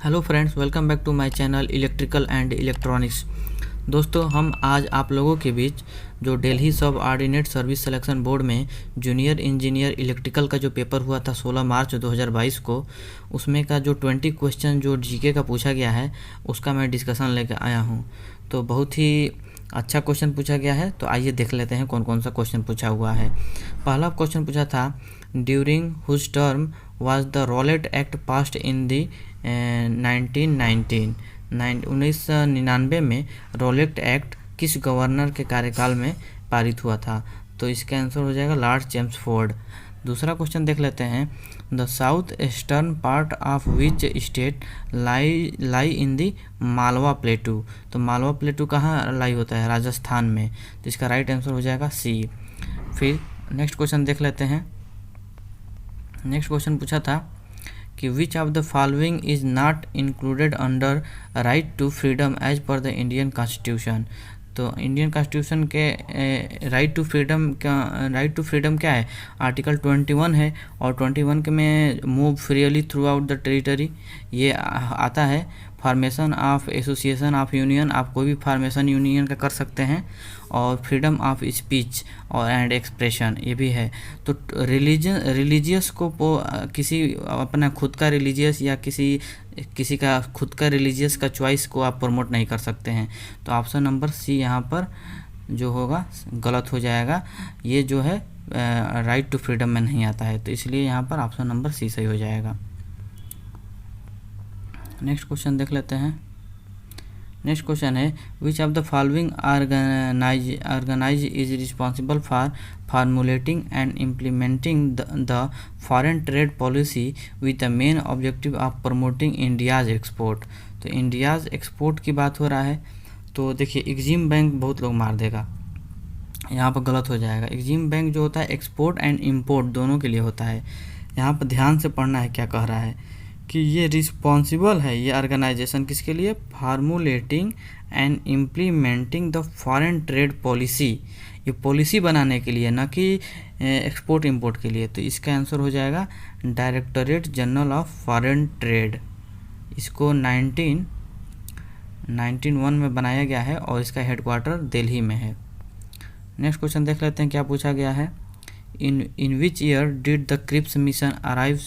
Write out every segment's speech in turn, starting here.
Hello friends, welcome back to my channel electrical and electronics. दोस्तों, हम आज आप लोगों के बीच जो दिल्ली सब ऑर्डिनेट सर्विस सिलेक्शन बोर्ड में जूनियर इंजीनियर इलेक्ट्रिकल का जो पेपर हुआ था 16 मार्च 2022 को, उसमें का जो 20 क्वेश्चन जो जीके का पूछा गया है उसका मैं डिस्कशन लेकर आया हूं। तो बहुत ही अच्छा क्वेश्चन पूछा गया है, तो आइए देख लेते हैं कौन कौन सा क्वेश्चन पूछा हुआ है। पहला क्वेश्चन पूछा था, during whose term was the Rowlatt act passed in the 1999 में रॉलेट एक्ट किस गवर्नर के कार्यकाल में पारित हुआ था? तो इसका आंसर हो जाएगा लॉर्ड चेम्सफोर्ड। दूसरा क्वेश्चन देख लेते हैं, the south eastern part of which state लाई इन दी मालवा प्लेटू? तो मालवा प्लेटू कहाँ लाई होता है? राजस्थान में। तो इसका राइट आंसर हो जाएगा सी। फिर नेक्स्ट क्वेश्चन देख लेते हैं। नेक्स्ट क्वेश्चन पूछा था कि which of the following is not included under right to freedom as per the Indian constitution? तो इंडियन कॉन्स्टिट्यूशन के राइट टू फ्रीडम क्या है? आर्टिकल 21 है, और 21 के में move freely throughout the territory ये आता है। Formation of association of union, आप कोई भी फॉर्मेशन यूनियन का कर सकते हैं। और फ्रीडम ऑफ स्पीच और एंड एक्सप्रेशन ये भी है। तो रिलीजियस को किसी अपना खुद का रिलीजियस या किसी का खुद का रिलीजियस का चॉइस को आप प्रमोट नहीं कर सकते हैं। तो ऑप्शन नंबर सी यहाँ पर जो होगा गलत हो जाएगा। ये जो है राइट टू फ्रीडम में नहीं आता है, तो इसलिए यहाँ पर ऑप्शन नंबर सी सही हो जाएगा। नेक्स्ट क्वेश्चन देख लेते हैं। नेक्स्ट क्वेश्चन है, which of the following organise is responsible for formulating and implementing the foreign trade policy with the main objective of promoting India's export? तो इंडियाज एक्सपोर्ट की बात हो रहा है। तो देखिए, एग्जिम बैंक बहुत लोग मार देगा, यहाँ पर गलत हो जाएगा। एग्जिम बैंक जो होता है एक्सपोर्ट एंड इम्पोर्ट दोनों के लिए होता है। यहाँ पर ध्यान से पढ़ना है क्या कह रहा है कि ये रिस्पॉन्सिबल है ये ऑर्गेनाइजेशन किसके लिए? Formulating and implementing the foreign trade policy, ये पॉलिसी बनाने के लिए, ना कि एक्सपोर्ट इंपोर्ट के लिए। तो इसका आंसर हो जाएगा directorate general of foreign trade. इसको 1991 में बनाया गया है और इसका हेडक्वार्टर दिल्ली में है। नेक्स्ट क्वेश्चन देख लेते हैं क्या पूछा गया है। In which year did the Cripps mission arrive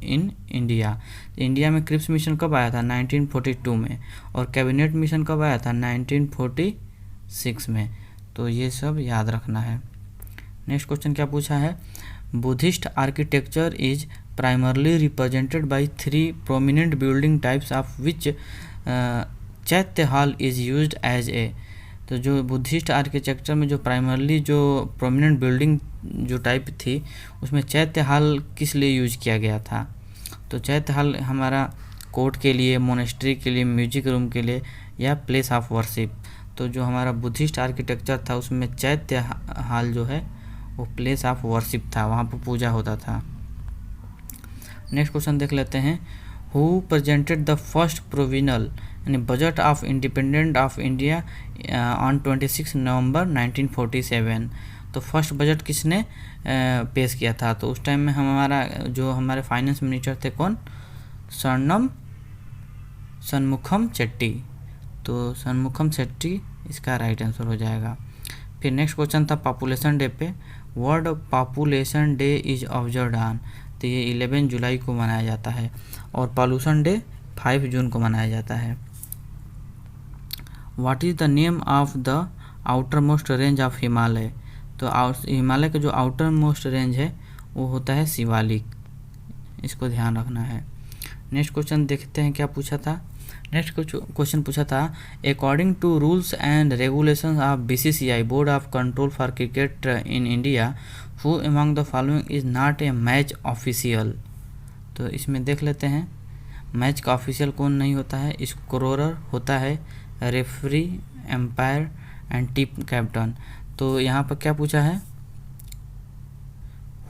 in India? India में क्रिप्स मिशन कब आया था? 1942 में। और कैबिनेट मिशन कब आया था? 1946 में। तो ये सब याद रखना है। नेक्स्ट क्वेश्चन क्या पूछा है, Buddhist architecture is primarily represented by 3 prominent building types of which chaitya hall is used as a? तो जो बुद्धिस्ट आर्किटेक्चर में जो प्राइमरली जो प्रोमिनेंट बिल्डिंग जो टाइप थी उसमें चैत्य हॉल किस लिए यूज किया गया था? तो चैत्य हॉल हमारा कोर्ट के लिए, मोनेस्ट्री के लिए, म्यूजिक रूम के लिए, या प्लेस ऑफ वर्शिप। तो जो हमारा बुद्धिस्ट आर्किटेक्चर था उसमें चैत्य हॉल जो है वो प्लेस ऑफ वर्शिप था, वहाँ पर पूजा होता था। नेक्स्ट क्वेश्चन देख लेते हैं, who presented the first provisional यानी budget of independent of India on 26 November 1947? तो फर्स्ट बजट किसने पेश किया था? तो उस टाइम में हमारे फाइनेंस मिनिस्टर थे कौन? सनमुखम चेट्टी। तो सनमुखम चेट्टी इसका राइट आंसर हो जाएगा। फिर नेक्स्ट क्वेश्चन था पॉपुलेशन डे पे, world population day is observed on? तो ये 11 जुलाई को मनाया जाता है, और पॉल्यूशन डे 5 जून को मनाया जाता है। What is the name of the outer most range of Himalaya? तो हिमालय का जो आउटर मोस्ट रेंज है वो होता है शिवालिक, इसको ध्यान रखना है। नेक्स्ट क्वेश्चन देखते हैं क्या पूछा था। नेक्स्ट क्वेश्चन पूछा था, according to rules and regulations of BCCI board of control for cricket in India, who among the following is not a match official? तो इसमें देख लेते हैं, मैच का ऑफिशियल कौन नहीं होता है? स्कोरर होता है, referee, umpire and team captain. तो यहाँ पर क्या पूछा है,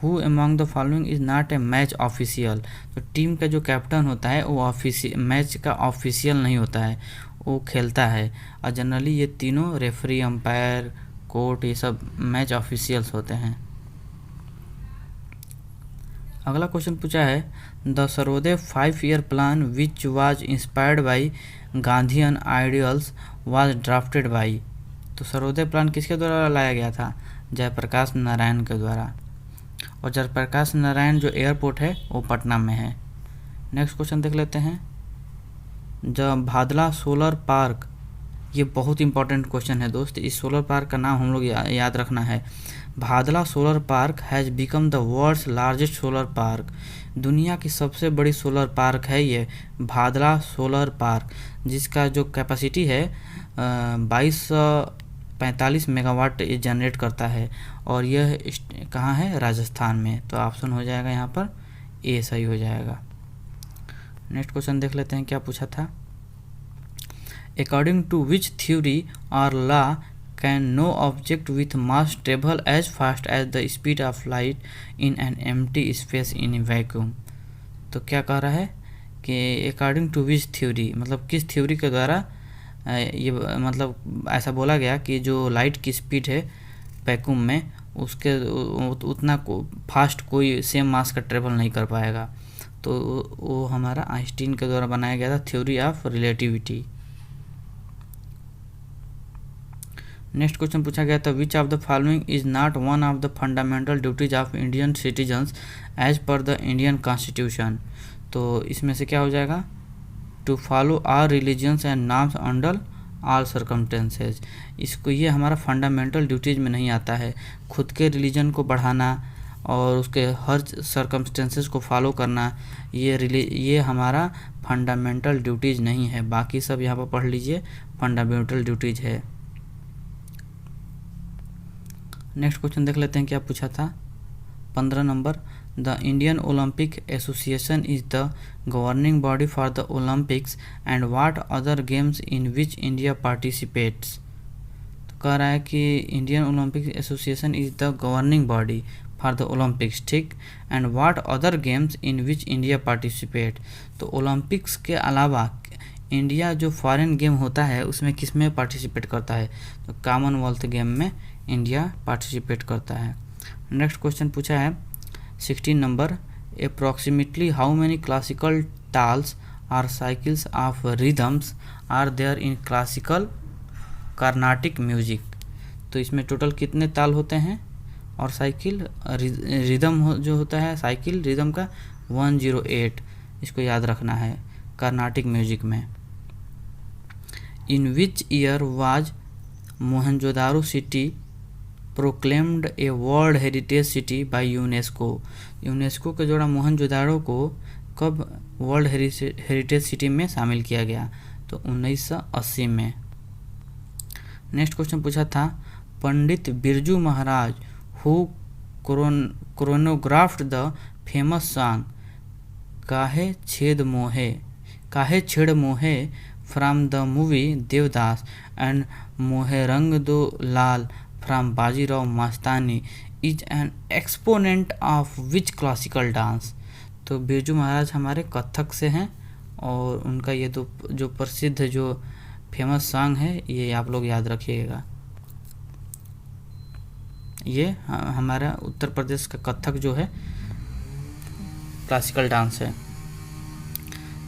who among the following is not a match official? तो टीम का जो कैप्टन होता है वो मैच का ऑफिशियल नहीं होता है, वो खेलता है। और जनरली ये तीनों रेफरी, एम्पायर, कोर्ट, ये सब मैच ऑफिशियल्स होते हैं। अगला क्वेश्चन पूछा है the Sarvodaya 5-year plan which was inspired by Gandhian ideals was drafted by. तो सर्वोदय प्लान किसके द्वारा लाया गया था? जयप्रकाश नारायण के द्वारा। और जयप्रकाश नारायण जो एयरपोर्ट है वो पटना में है। नेक्स्ट क्वेश्चन देख लेते हैं। द भादला सोलर पार्क, ये बहुत इंपॉर्टेंट क्वेश्चन है दोस्त। इस सोलर पार्क का नाम हम लोग याद रखना है। Bhadla solar park has become the world's largest solar park. दुनिया की सबसे बड़ी सोलर पार्क है ये भादला सोलर पार्क, जिसका जो कैपेसिटी है 2245 मेगावाट ये जनरेट करता है। और यह कहाँ है? राजस्थान में। तो ऑप्शन हो जाएगा यहाँ पर ए सही हो जाएगा। नेक्स्ट क्वेश्चन देख लेते हैं क्या पूछा था। अकॉर्डिंग टू विच थ्योरी और law can no object with mass travel as fast as the speed of light in an empty space in vacuum. तो क्या कह रहा है कि अकॉर्डिंग टू विच थ्योरी, मतलब किस थ्योरी के द्वारा ये मतलब ऐसा बोला गया कि जो लाइट की स्पीड है वैक्यूम में उसके उतना फास्ट कोई सेम मास का ट्रेवल नहीं कर पाएगा। तो वो हमारा आइंस्टीन के द्वारा बनाया गया था theory of relativity. Next question पूछा गया था which of the following is not one of the fundamental duties of Indian citizens as per the Indian constitution. तो इसमें से क्या हो जाएगा? To follow our religions and norms under all circumstances. इसको ये हमारा फंडामेंटल ड्यूटीज में नहीं आता है। खुद के रिलीजन को बढ़ाना और उसके हर सर्कमस्टेंसेस को फॉलो करना, ये हमारा फंडामेंटल ड्यूटीज नहीं है। बाकी सब यहाँ पर पढ़ लीजिए फंडामेंटल ड्यूटीज है। नेक्स्ट क्वेश्चन देख लेते हैं क्या पूछा था। 15 नंबर the Indian Olympic association is the governing body for the Olympics and what other games in which India participates. तो कह रहा है कि Indian Olympic association is the governing body for the Olympics, ठीक, and what other games in which India participate. तो Olympics के अलावा India जो फॉरेन गेम होता है उसमें किस में पार्टिसिपेट करता है? तो कॉमनवेल्थ गेम में इंडिया पार्टिसिपेट करता है। नेक्स्ट क्वेश्चन पूछा है 16 number approximately how many classical tals or cycles of rhythms are there in classical Carnatic music. तो इसमें टोटल कितने ताल होते हैं और साइकिल रिदम जो होता है साइकिल रिदम का 108, इसको याद रखना है कार्नाटिक म्यूजिक में। In which year was Mohenjodaro city proclaimed a world heritage city by UNESCO. UNESCO के द्वारा मोहनजोदारो को कब वर्ल्ड हेरिटेज सिटी में शामिल किया गया? तो 1980 में। नेक्स्ट क्वेश्चन पूछा था Pandit Birju Maharaj who choreographed the famous song Kahe Chhed Mohe from the movie Devdas and Mohe Rang Do Laal from Bajirao Mastani is an exponent of which classical dance. तो बिरजू महाराज हमारे कथक से हैं और उनका ये तो जो प्रसिद्ध जो फेमस सॉन्ग है ये आप लोग याद रखिएगा। ये हमारा उत्तर प्रदेश का कथक जो है क्लासिकल डांस है।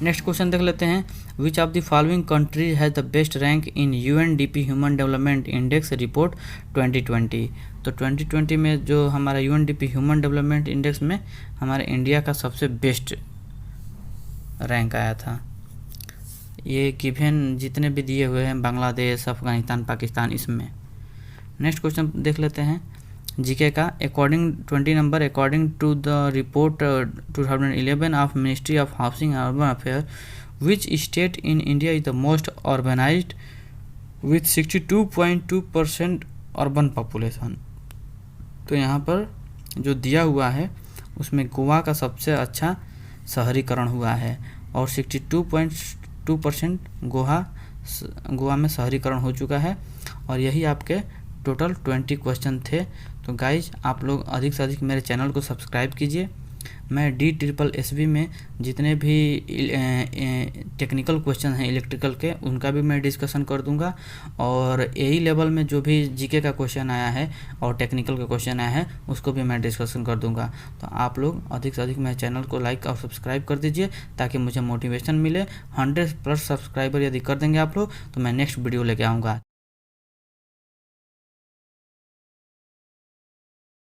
नेक्स्ट क्वेश्चन देख लेते हैं विच of the following countries has the best rank in UNDP human development index report 2020। तो 2020 में जो हमारा यूएनडीपी ह्यूमन डेवलपमेंट इंडेक्स में हमारे इंडिया का सबसे बेस्ट रैंक आया था। ये गिवन जितने भी दिए हुए हैं बांग्लादेश अफगानिस्तान पाकिस्तान इसमें। नेक्स्ट क्वेश्चन देख लेते हैं जीके का according 20 number according to the report 2011 of ministry of housing and urban affair which state in India is the most urbanized with 62.2% urban population. तो यहाँ पर जो दिया हुआ है उसमें गोवा का सबसे अच्छा शहरीकरण हुआ है और 62.2% गोवा में शहरीकरण हो चुका है। और यही आपके टोटल 20 क्वेश्चन थे। तो गाइज आप लोग अधिक से अधिक मेरे चैनल को सब्सक्राइब कीजिए, मैं DSSB में जितने भी टेक्निकल क्वेश्चन हैं इलेक्ट्रिकल के उनका भी मैं डिस्कशन कर दूंगा, और AE लेवल में जो भी जीके का क्वेश्चन आया है और टेक्निकल का क्वेश्चन आया है उसको भी मैं डिस्कशन कर दूंगा। तो आप लोग अधिक से अधिक मेरे चैनल को लाइक और सब्सक्राइब कर दीजिए ताकि मुझे मोटिवेशन मिले। 100+ सब्सक्राइबर यदि कर देंगे आप लोग तो मैं नेक्स्ट वीडियो लेके आऊँगा।